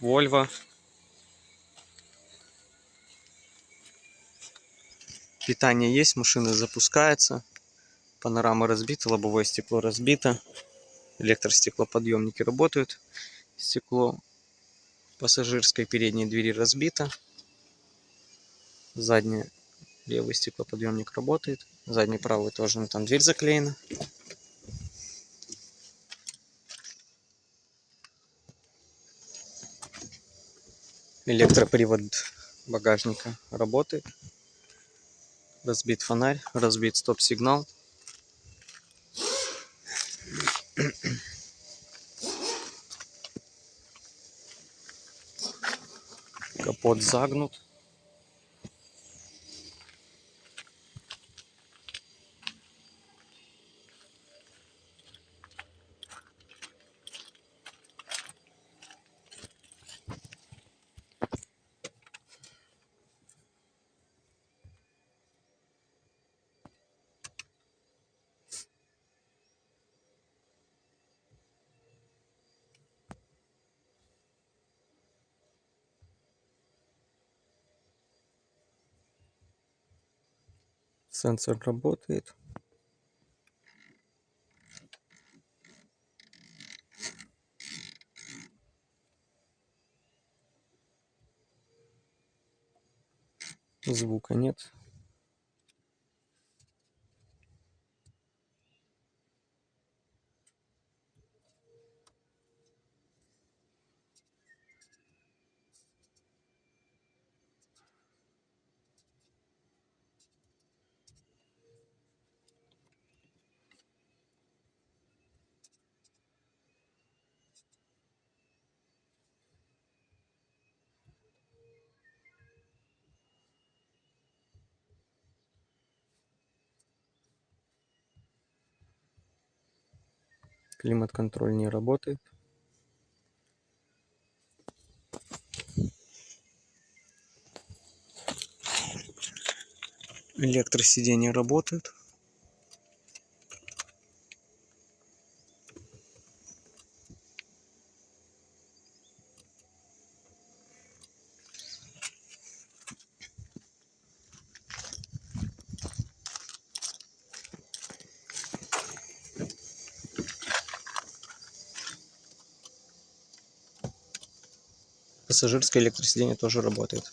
Volvo. Питание есть, машина запускается. Панорама разбита, лобовое стекло разбито. Электростеклоподъемники работают. Стекло пассажирской передней двери разбито. Заднее левый стеклоподъемник работает. Задний правый тоже, но там дверь заклеена. Электропривод багажника работает. Разбит фонарь, разбит стоп-сигнал. Капот загнут. Сенсор работает. Звука нет. Климат-контроль не работает. Электросиденья работают. Пассажирское электросиденье тоже работает.